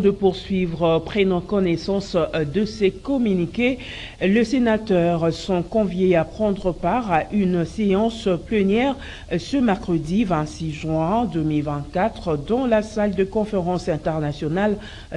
De poursuivre, prenant connaissance de ces communiqués, les sénateurs sont conviés à prendre part à une séance plénière ce mercredi 26 juin 2024 dans la salle de conférence internationale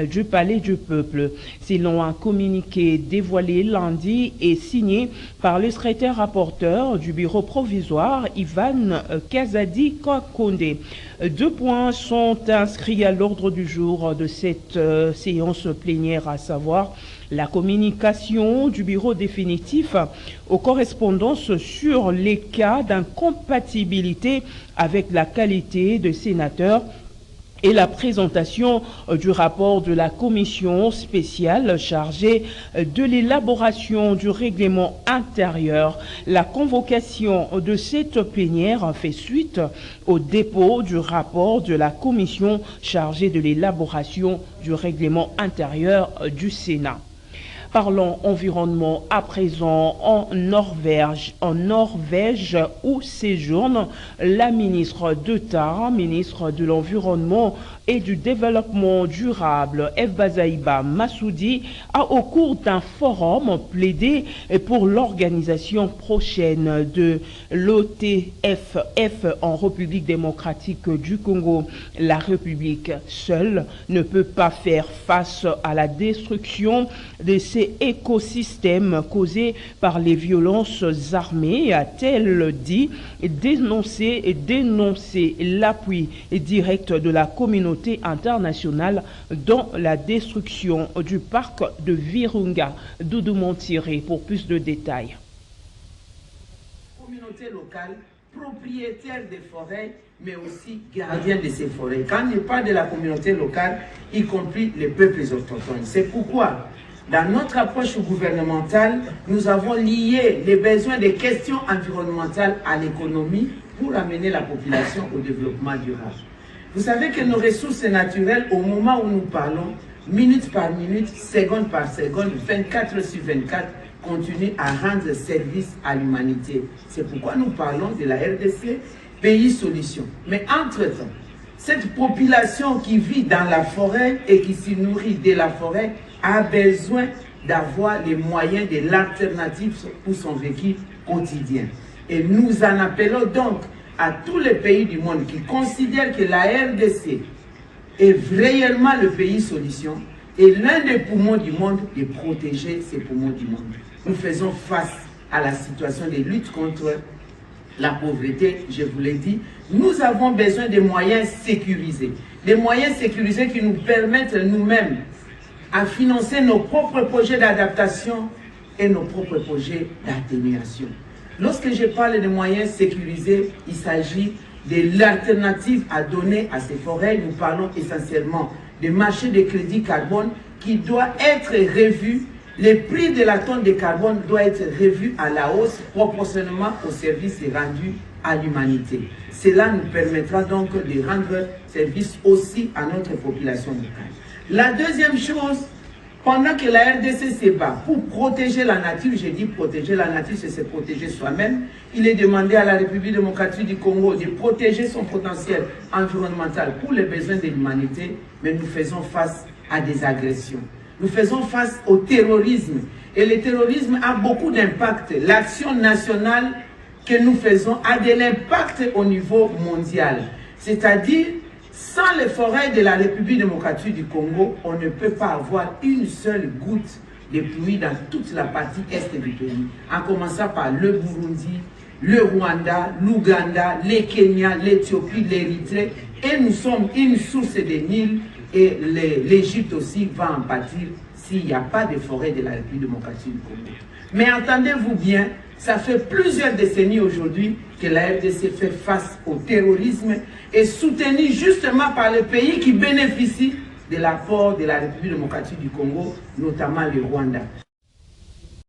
du Palais du Peuple. Selon un communiqué dévoilé lundi et signé par le secrétaire rapporteur du bureau provisoire Ivan Kazadi Kakonde. 2 points sont inscrits à l'ordre du jour de cette séance plénière, à savoir la communication du bureau définitif aux correspondances sur les cas d'incompatibilité avec la qualité de sénateur et la présentation du rapport de la commission spéciale chargée de l'élaboration du règlement intérieur. La convocation de cette plénière fait suite au dépôt du rapport de la commission chargée de l'élaboration du règlement intérieur du Sénat. Parlons environnement à présent en Norvège où séjourne la ministre d'État, ministre de l'Environnement et du Développement durable, Evbazaïba Massoudi, a au cours d'un forum plaidé pour l'organisation prochaine de l'OTFF en République démocratique du Congo. La République seule ne peut pas faire face à la destruction de ces écosystèmes causés par les violences armées, a-t-elle dit, dénoncer l'appui direct de la communauté internationale dans la destruction du parc de Virunga. Doudou Montiré pour plus de détails. Communauté locale, propriétaire des forêts, mais aussi gardien de ces forêts. Quand il parle de la communauté locale, y compris les peuples autochtones. C'est pourquoi, dans notre approche gouvernementale, nous avons lié les besoins des questions environnementales à l'économie pour amener la population au développement durable. Vous savez que nos ressources naturelles, au moment où nous parlons, minute par minute, seconde par seconde, 24 sur 24, continuent à rendre service à l'humanité. C'est pourquoi nous parlons de la RDC, pays solution. Mais entre-temps, cette population qui vit dans la forêt et qui se nourrit de la forêt a besoin d'avoir les moyens de l'alternative pour son vécu quotidien. Et nous en appelons donc à tous les pays du monde qui considèrent que la RDC est réellement le pays solution et l'un des poumons du monde de protéger ces poumons du monde. Nous faisons face à la situation de lutte contre la pauvreté, je vous l'ai dit. Nous avons besoin de moyens sécurisés. Des moyens sécurisés qui nous permettent nous-mêmes à financer nos propres projets d'adaptation et nos propres projets d'atténuation. Lorsque je parle de moyens sécurisés, il s'agit de l'alternative à donner à ces forêts. Nous parlons essentiellement des marchés de crédit carbone qui doit être revu. Le prix de la tonne de carbone doit être revu à la hausse proportionnellement aux services rendus à l'humanité. Cela nous permettra donc de rendre service aussi à notre population locale. La deuxième chose, pendant que la RDC se bat pour protéger la nature, j'ai dit protéger la nature, c'est se protéger soi-même, il est demandé à la République démocratique du Congo de protéger son potentiel environnemental pour les besoins de l'humanité, mais nous faisons face à des agressions. Nous faisons face au terrorisme. Et le terrorisme a beaucoup d'impact. L'action nationale que nous faisons a de l'impact au niveau mondial. C'est-à-dire, sans les forêts de la République démocratique du Congo, on ne peut pas avoir une seule goutte de pluie dans toute la partie est du pays. En commençant par le Burundi, le Rwanda, l'Ouganda, le Kenya, l'Éthiopie, l'Érythrée. Et nous sommes une source de Nil et l'Égypte aussi va en pâtir s'il n'y a pas de forêt de la République démocratique du Congo. Mais entendez-vous bien, ça fait plusieurs décennies aujourd'hui que la RDC fait face au terrorisme et soutenue justement par les pays qui bénéficient de l'apport de la République démocratique du Congo, notamment le Rwanda.